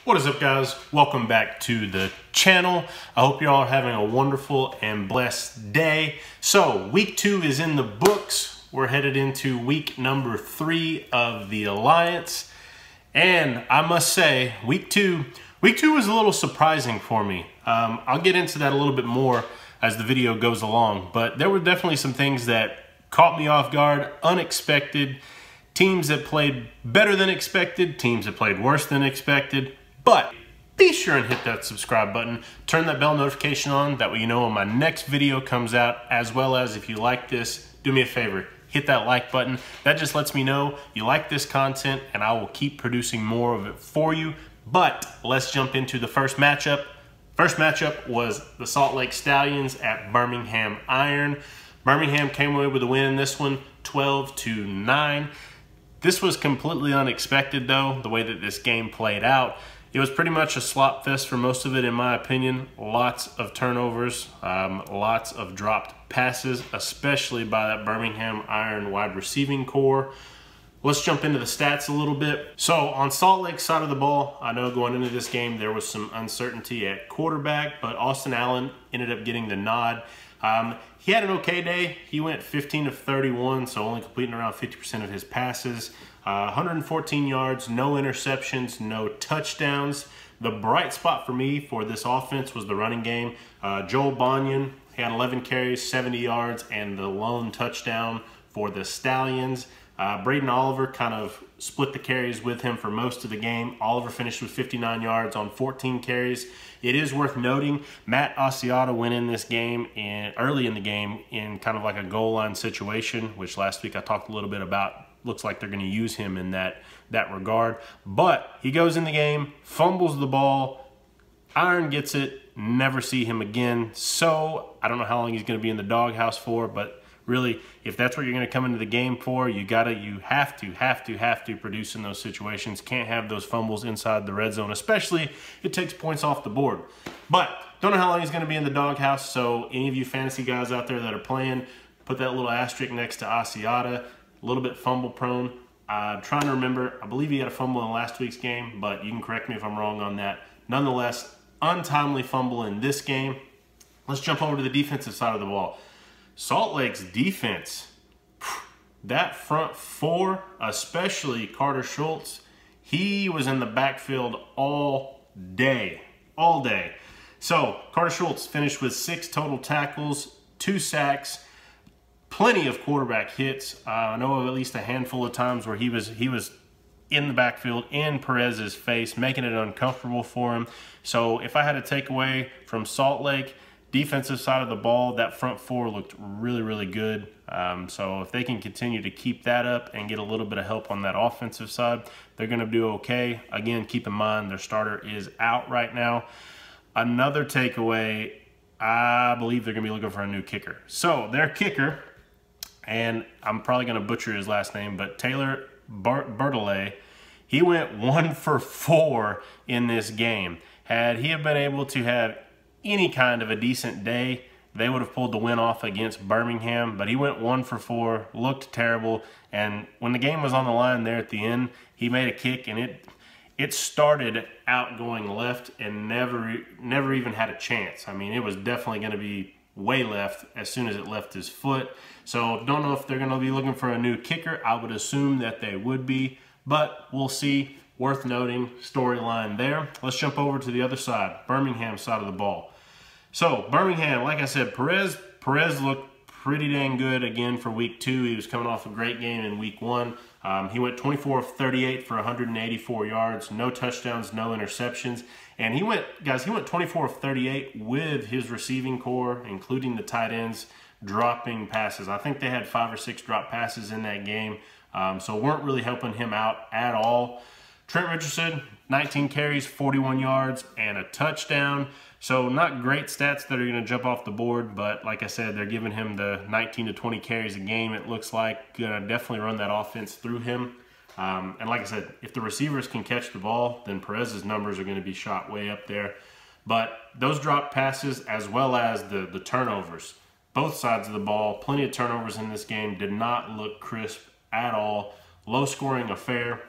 What is up, guys? Welcome back to the channel. I hope you're all having a wonderful and blessed day. So week 2 is in the books. We're headed into week number 3 of the Alliance. And I must say, week two was a little surprising for me. I'll get into that a little bit more as the video goes along, but there were definitely some things that caught me off guard, unexpected, teams that played better than expected, teams that played worse than expected. But be sure and hit that subscribe button, turn that bell notification on, that way you know when my next video comes out, as well as if you like this, do me a favor, hit that like button. That just lets me know you like this content and I will keep producing more of it for you. But let's jump into the first matchup. First matchup was the Salt Lake Stallions at Birmingham Iron. Birmingham came away with a win in this one, 12-9. This was completely unexpected though, the way that this game played out. It was pretty much a slop fest for most of it, in my opinion. Lots of turnovers, lots of dropped passes, especially by that Birmingham Iron wide receiving core. Let's jump into the stats a little bit. So on Salt Lake's side of the ball, I know going into this game there was some uncertainty at quarterback, but Austin Allen ended up getting the nod. He had an okay day. He went 15 of 31, so only completing around 50% of his passes. 114 yards, no interceptions, no touchdowns. The bright spot for me for this offense was the running game. Joel Bonyan had 11 carries, 70 yards, and the lone touchdown for the Stallions. Braden Oliver kind of split the carries with him for most of the game. Oliver finished with 59 yards on 14 carries. It is worth noting, Matt Asiata went in this game early in the game in kind of like a goal line situation, which last week I talked a little bit about. Looks like they're going to use him in that regard. But he goes in the game, fumbles the ball, Iron gets it, never see him again. So I don't know how long he's going to be in the doghouse for, but really, if that's what you're going to come into the game for, you have to produce in those situations. Can't have those fumbles inside the red zone, especially if it takes points off the board. But don't know how long he's going to be in the doghouse, so any of you fantasy guys out there that are playing, put that little asterisk next to Asiata. A little bit fumble prone. I'm trying to remember, I believe he had a fumble in last week's game, but you can correct me if I'm wrong on that. Nonetheless, untimely fumble in this game. Let's jump over to the defensive side of the ball. Salt Lake's defense, that front four, especially Carter Schultz, he was in the backfield all day. So Carter Schultz finished with 6 total tackles, 2 sacks, plenty of quarterback hits. I know of at least a handful of times where he was in the backfield in Perez's face, making it uncomfortable for him. So if I had to take away from Salt Lake, defensive side of the ball, that front four looked really good. So if they can continue to keep that up and get a little bit of help on that offensive side, they're going to do okay. Again, keep in mind their starter is out right now. Another takeaway, I believe they're going to be looking for a new kicker. So their kicker, and I'm probably going to butcher his last name, but Taylor Bertollet, he went 1 for 4 in this game. Had he have been able to have any kind of a decent day, they would have pulled the win off against Birmingham, but he went 1 for 4, looked terrible, and when the game was on the line there at the end, he made a kick, and it started out going left and never even had a chance. I mean, it was definitely going to be way left as soon as it left his foot. So don't know if they're going to be looking for a new kicker. I would assume that they would be, but we'll see. Worth noting storyline there. Let's jump over to the other side, Birmingham side of the ball. So Birmingham, like I said, Perez looked pretty dang good again for week 2. He was coming off a great game in week 1. He went 24 of 38 for 184 yards, no touchdowns, no interceptions. And he went 24 of 38 with his receiving core, including the tight ends, dropping passes. I think they had 5 or 6 drop passes in that game, so weren't really helping him out at all. Trent Richardson, 19 carries, 41 yards, and a touchdown. So not great stats that are going to jump off the board, but like I said, they're giving him the 19 to 20 carries a game, it looks like. Going to definitely run that offense through him. And like I said, if the receivers can catch the ball, then Perez's numbers are going to be shot way up there. But those drop passes as well as the turnovers, both sides of the ball, plenty of turnovers in this game, did not look crisp at all. Low-scoring affair.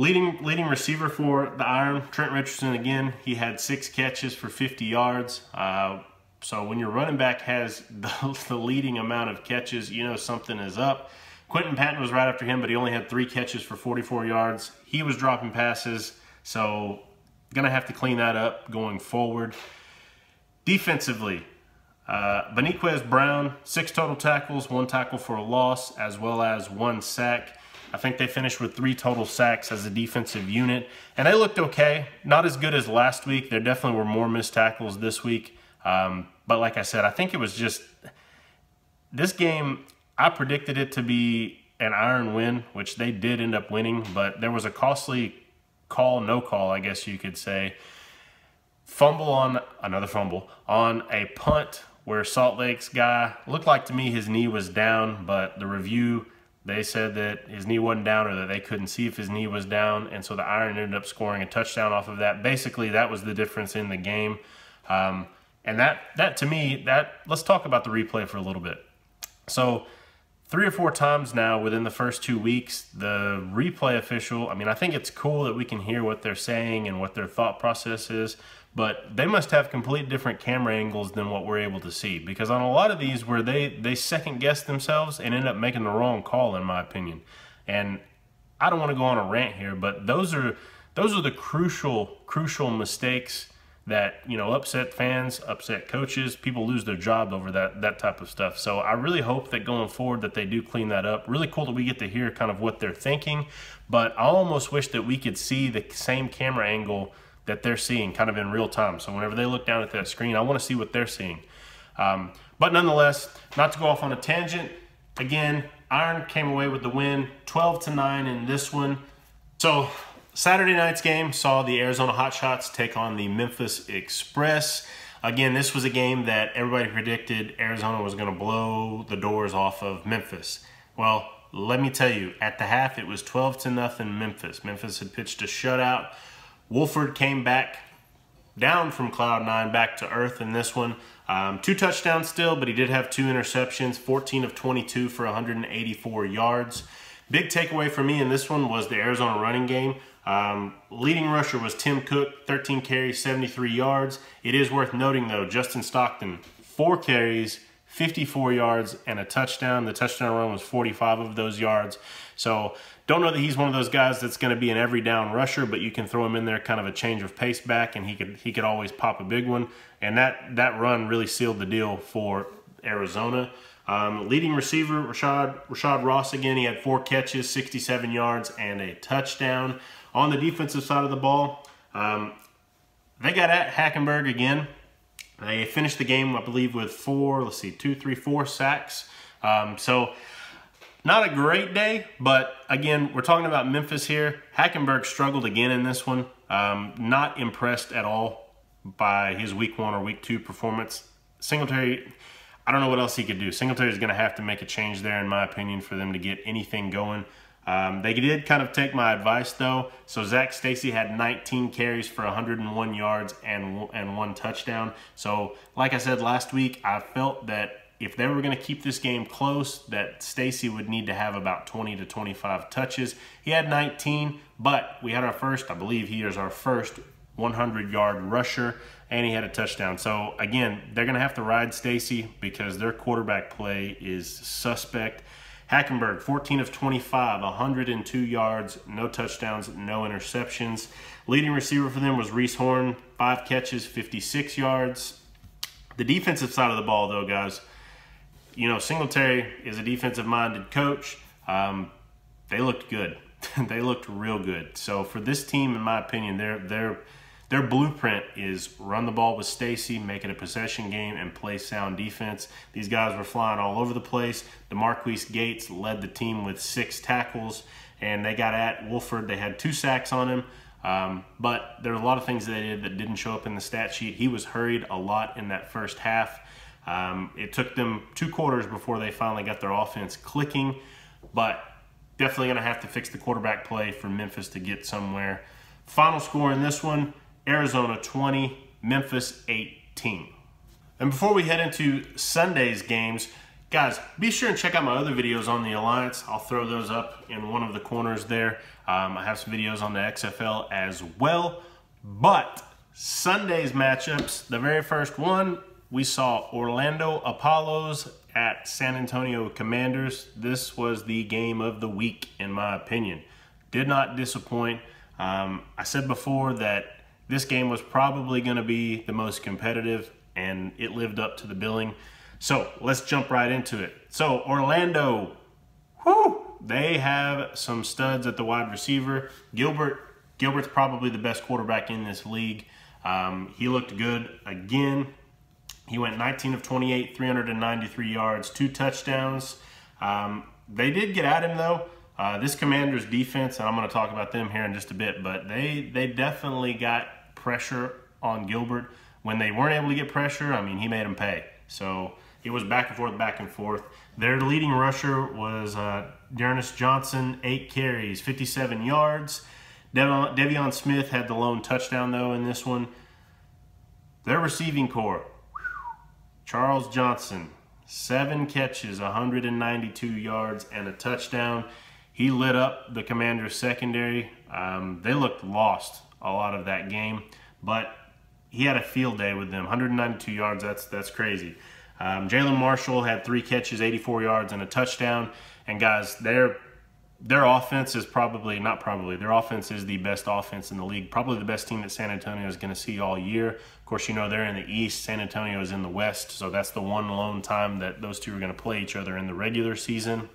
Leading receiver for the Iron, Trent Richardson again, he had 6 catches for 50 yards. So when your running back has the leading amount of catches, you know something is up. Quentin Patton was right after him, but he only had 3 catches for 44 yards. He was dropping passes, so gonna have to clean that up going forward. Defensively, Beniquez Brown, 6 total tackles, 1 tackle for a loss, as well as 1 sack. I think they finished with 3 total sacks as a defensive unit, and they looked okay. Not as good as last week. There definitely were more missed tackles this week. But like I said, I think it was just this game, I predicted it to be an Iron win, which they did end up winning, but there was a costly call, no call, I guess you could say. Another fumble on a punt where Salt Lake's guy looked like to me his knee was down, but the review, they said that his knee wasn't down or that they couldn't see if his knee was down, and so the Iron ended up scoring a touchdown off of that. Basically, that was the difference in the game. And that to me, let's talk about the replay for a little bit. So 3 or 4 times now within the first 2 weeks, the replay official, I mean, I think it's cool that we can hear what they're saying and what their thought process is, but they must have complete different camera angles than what we're able to see, because on a lot of these where they second guess themselves and end up making the wrong call, in my opinion. And I don't want to go on a rant here, but those are the crucial mistakes that, you know, upset fans, upset coaches, people lose their job over that type of stuff. So I really hope that going forward that they do clean that up. Really cool that we get to hear kind of what they're thinking, but I almost wish that we could see the same camera angle that they're seeing kind of in real time. So whenever they look down at that screen, I want to see what they're seeing. But nonetheless, not to go off on a tangent, again, Iron came away with the win, 12-9 in this one. So Saturday night's game saw the Arizona Hotshots take on the Memphis Express. Again, this was a game that everybody predicted Arizona was going to blow the doors off of Memphis. Well, let me tell you, at the half, it was 12-0 Memphis. Memphis had pitched a shutout. Wolford came back down from cloud 9 back to earth in this one. 2 touchdowns still, but he did have 2 interceptions, 14 of 22 for 184 yards. Big takeaway for me in this one was the Arizona running game. Leading rusher was Tim Cook, 13 carries, 73 yards. It is worth noting, though, Justin Stockton, 4 carries, 54 yards, and a touchdown. The touchdown run was 45 of those yards. So don't know that he's one of those guys that's going to be an every down rusher, but you can throw him in there, kind of a change of pace back, and he could always pop a big one. And that run really sealed the deal for Arizona. Leading receiver, Rashad Ross again, he had 4 catches, 67 yards, and a touchdown. On the defensive side of the ball, they got at Hackenberg again. They finished the game, I believe, with 4 sacks. So not a great day, but again, we're talking about Memphis here. Hackenberg struggled again in this one. Not impressed at all by his week 1 or week 2 performance. Singletary, I don't know what else he could do. Singletary is going to have to make a change there, in my opinion, for them to get anything going. They did kind of take my advice, though. So Zach Stacy had 19 carries for 101 yards and 1 touchdown. So like I said last week, I felt that if they were going to keep this game close, that Stacy would need to have about 20 to 25 touches. He had 19, but we had our first, I believe he is our first 100-yard rusher, and he had a touchdown. So again, they're going to have to ride Stacy because their quarterback play is suspect. Hackenberg, 14 of 25, 102 yards, no touchdowns, no interceptions. Leading receiver for them was Reese Horn, 5 catches, 56 yards. The defensive side of the ball, though, guys, you know, Singletary is a defensive-minded coach. They looked good. They looked real good. So for this team, in my opinion, their blueprint is run the ball with Stacy, make it a possession game, and play sound defense. These guys were flying all over the place. DeMarquise Gates led the team with 6 tackles, and they got at Wolford. They had 2 sacks on him, but there were a lot of things they did that didn't show up in the stat sheet. He was hurried a lot in that first half. It took them 2 quarters before they finally got their offense clicking, but definitely going to have to fix the quarterback play for Memphis to get somewhere. Final score in this one, Arizona 20, Memphis 18. And before we head into Sunday's games, Guys, be sure and check out my other videos on the Alliance. I'll throw those up in one of the corners there. I have some videos on the XFL as well. But Sunday's matchups, the very first one, we saw Orlando Apollos at San Antonio Commanders. This was the game of the week, in my opinion. Did not disappoint. I said before that this game was probably going to be the most competitive, and it lived up to the billing. So let's jump right into it. So Orlando, they have some studs at the wide receiver. Gilbert's probably the best quarterback in this league. He looked good again. He went 19 of 28, 393 yards, 2 touchdowns. They did get at him though. This Commanders defense, and I'm going to talk about them here in just a bit, but they definitely got pressure on Gilbert. When they weren't able to get pressure, I mean, he made them pay. So it was back and forth, back and forth. Their leading rusher was Dearness Johnson, 8 carries, 57 yards. Devion Smith had the lone touchdown, though, in this one. Their receiving corps, Charles Johnson, 7 catches, 192 yards, and a touchdown. He lit up the Commanders' secondary. They looked lost a lot of that game, but he had a field day with them. 192 yards, that's crazy. Jalen Marshall had 3 catches, 84 yards, and a touchdown. And guys, their offense is their offense is the best offense in the league. Probably the best team that San Antonio is going to see all year. Of course, you know, they're in the East. San Antonio is in the West. So that's the one lone time that those two are going to play each other in the regular season.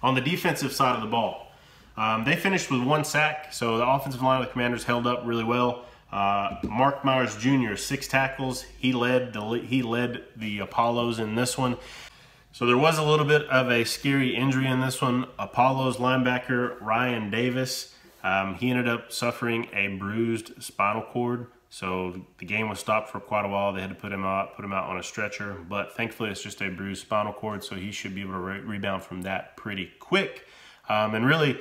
On the defensive side of the ball, they finished with 1 sack. So the offensive line of the Commanders held up really well. Mark Myers Jr., 6 tackles. He led the Apollos in this one. So there was a little bit of a scary injury in this one. Apollos linebacker Ryan Davis, he ended up suffering a bruised spinal cord. So the game was stopped for quite a while. They had to put him out on a stretcher. But thankfully, it's just a bruised spinal cord, so he should be able to rebound from that pretty quick. And really,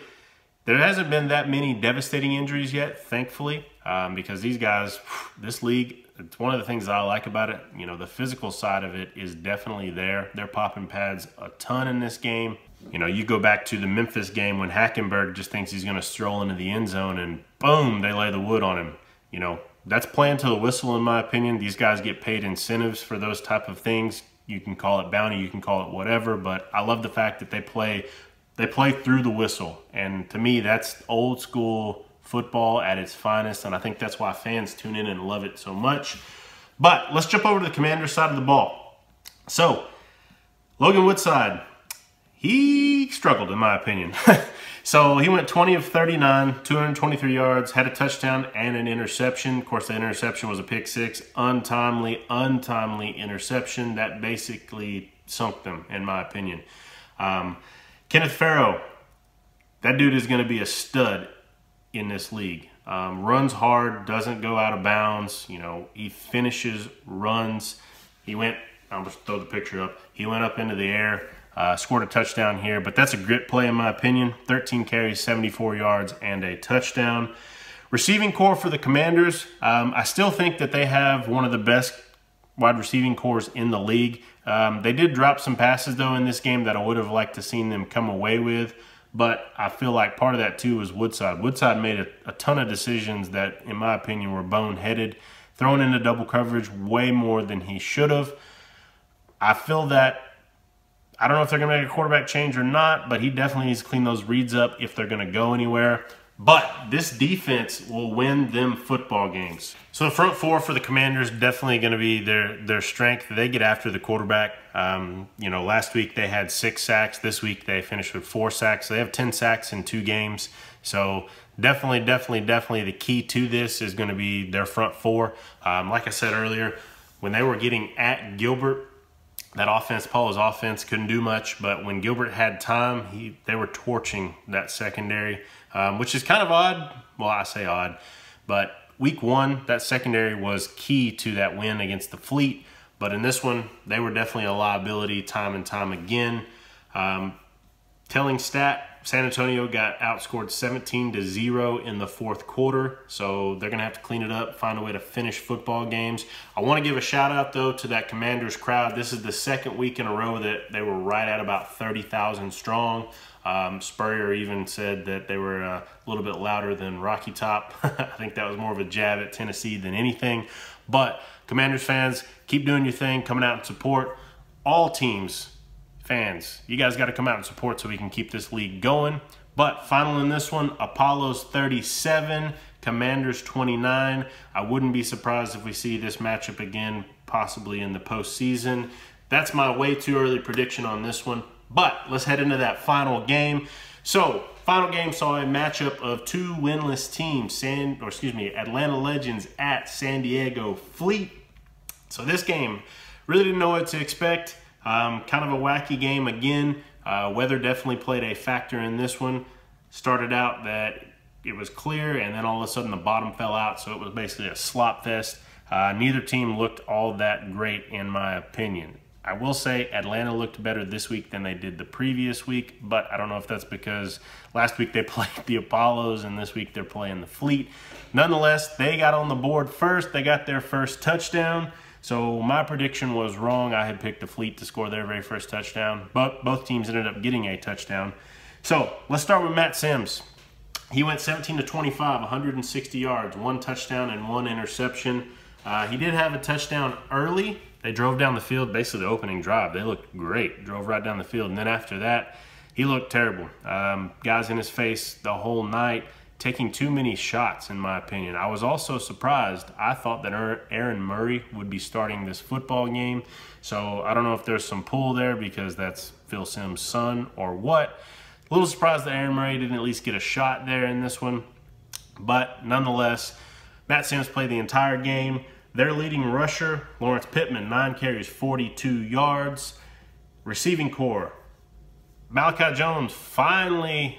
there hasn't been that many devastating injuries yet, thankfully, because these guys, this league, it's one of the things that I like about it. You know, the physical side of it is definitely there. They're popping pads a ton in this game. You know, you go back to the Memphis game when Hackenberg just thinks he's going to stroll into the end zone and boom, they lay the wood on him. You know, that's playing to the whistle in my opinion. These guys get paid incentives for those type of things. You can call it bounty, you can call it whatever, but I love the fact that they play through the whistle. And to me, that's old school football at its finest, and I think that's why fans tune in and love it so much. But let's jump over to the Commanders side of the ball. So, Logan Woodside, he struggled in my opinion. So he went 20 of 39, 223 yards, had a touchdown and an interception. Of course, the interception was a pick 6, untimely interception. That basically sunk them, in my opinion. Kenneth Farrow, that dude is going to be a stud in this league. Runs hard, doesn't go out of bounds. You know, he finishes runs. He went, I'll just throw the picture up. He went up into the air, scored a touchdown here, but that's a grit play in my opinion. 13 carries, 74 yards, and a touchdown. Receiving core for the Commanders, I still think that they have one of the best wide receiving cores in the league. They did drop some passes though in this game that I would have liked to seen them come away with. But I feel like part of that too was Woodside. Woodside made a ton of decisions that, in my opinion, were boneheaded. Throwing into double coverage way more than he should have. I feel that, I don't know if they're going to make a quarterback change or not, but he definitely needs to clean those reads up if they're going to go anywhere. But this defense will win them football games. So the front four for the Commanders definitely going to be their strength. They get after the quarterback. You know, last week they had 6 sacks. This week they finished with 4 sacks. So they have 10 sacks in 2 games. So definitely the key to this is going to be their front four. Like I said earlier, when they were getting at Gilbert, that offense, Paul's offense, couldn't do much. But when Gilbert had time, they were torching that secondary, which is kind of odd. Well, I say odd, but week 1, that secondary was key to that win against the Fleet. But in this one, they were definitely a liability time and time again. Telling stat, San Antonio got outscored 17-0 in the fourth quarter, so they're going to have to clean it up, find a way to finish football games. I want to give a shout out, though, to that Commanders crowd. This is the second week in a row that they were right at about 30,000 strong. Spurrier even said that they were a little bit louder than Rocky Top. I think that was more of a jab at Tennessee than anything. But Commanders fans, keep doing your thing, coming out and support all teams. Fans, you guys got to come out and support so we can keep this league going. But final in this one, Apollos 37, Commanders 29. I wouldn't be surprised if we see this matchup again, possibly in the postseason. That's my way too early prediction on this one. But let's head into that final game. So, final game saw a matchup of two winless teams, Atlanta Legends at San Diego Fleet. So this game, really didn't know what to expect. Kind of a wacky game again. Weather definitely played a factor in this one. Started out that it was clear, and then all of a sudden the bottom fell out, so it was basically a slop fest. Neither team looked all that great in my opinion. I will say Atlanta looked better this week than they did the previous week, but I don't know if that's because last week they played the Apollos and this week they're playing the Fleet. Nonetheless, they got on the board first. They got their first touchdown. So my prediction was wrong. I had picked the Fleet to score their very first touchdown, but both teams ended up getting a touchdown. So let's start with Matt Sims. He went 17-25, 160 yards, 1 touchdown and 1 interception. He did have a touchdown early. They drove down the field, basically the opening drive. They looked great, drove right down the field. And then after that, he looked terrible. Guys in his face the whole night, taking too many shots, in my opinion. I was also surprised. I thought that Aaron Murray would be starting this football game. So I don't know if there's some pull there because that's Phil Simms' son or what. A little surprised that Aaron Murray didn't at least get a shot there in this one. But nonetheless, Matt Sims played the entire game. Their leading rusher, Lawrence Pittman, 9 carries, 42 yards. Receiving core, Malachi Jones finally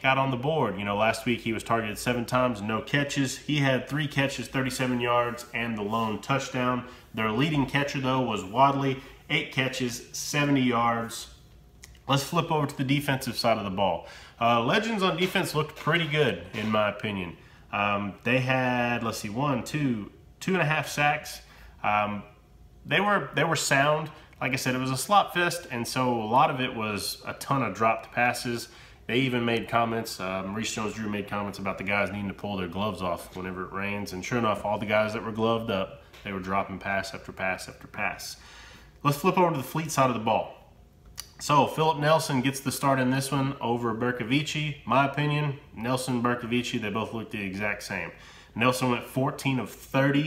got on the board. You know, last week he was targeted 7 times, no catches. He had 3 catches, 37 yards, and the lone touchdown. Their leading catcher, though, was Wadley, 8 catches, 70 yards. Let's flip over to the defensive side of the ball. Legends on defense looked pretty good, in my opinion. They had, let's see, 2.5 sacks. They were sound. Like I said, it was a slop fest, and so a lot of it was a ton of dropped passes. They even made comments, Maurice Jones-Drew made comments about the guys needing to pull their gloves off whenever it rains, and sure enough, all the guys that were gloved up, they were dropping pass after pass after pass. Let's flip over to the Fleet side of the ball. So Philip Nelson gets the start in this one over Berkovici. My opinion, Nelson, Berkovici, they both looked the exact same. Nelson went 14 of 30,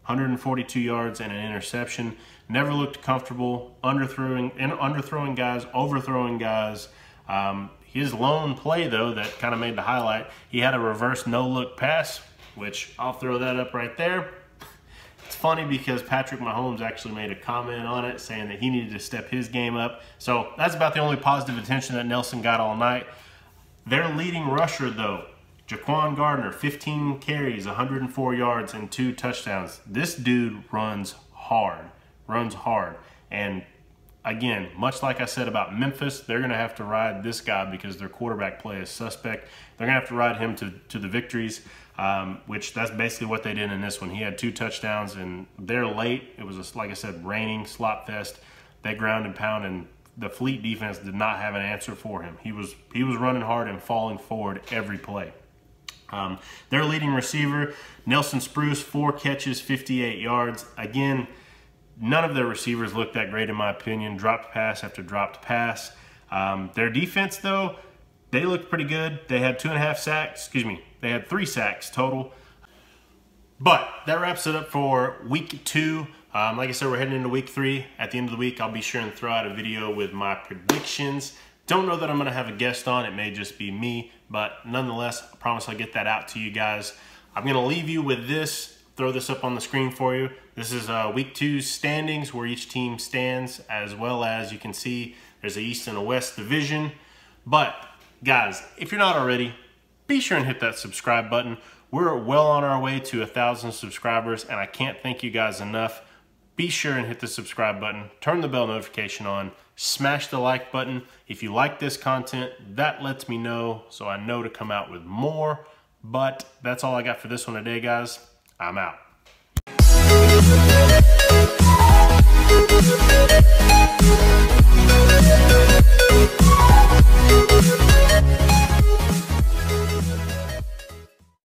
142 yards and an interception. Never looked comfortable, underthrowing guys, overthrowing guys. His lone play, though, that kind of made the highlight, he had a reverse no-look pass, which I'll throw that up right there. It's funny because Patrick Mahomes actually made a comment on it saying that he needed to step his game up. So that's about the only positive attention that Nelson got all night. Their leading rusher, though, Jaquan Gardner, 15 carries, 104 yards, and 2 touchdowns. This dude runs hard. And again, much like I said about Memphis, they're going to have to ride this guy because their quarterback play is suspect. They're going to have to ride him to the victories, which that's basically what they did in this one. He had 2 touchdowns, and they're late. It was, like I said, raining, slop fest. They ground and pound, and the Fleet defense did not have an answer for him. He was running hard and falling forward every play. Their leading receiver, Nelson Spruce, 4 catches, 58 yards. Again, none of their receivers looked that great in my opinion. Dropped pass after dropped pass. Their defense, though, they looked pretty good. They had 2.5 sacks. They had 3 sacks total. But that wraps it up for week 2. Like I said, we're heading into week 3. At the end of the week, I'll be sure and throw out a video with my predictions. Don't know that I'm going to have a guest on. It may just be me, but nonetheless, I promise I'll get that out to you guys. I'm going to leave you with this. Throw this up on the screen for you. This is week 2's standings, where each team stands, as well as you can see there's an East and a West division. But guys, if you're not already, be sure and hit that subscribe button. We're well on our way to 1,000 subscribers, and I can't thank you guys enough. Be sure and hit the subscribe button, turn the bell notification on, smash the like button. If you like this content, that lets me know so I know to come out with more. But that's all I got for this one today, guys. I'm out. We'll be right back.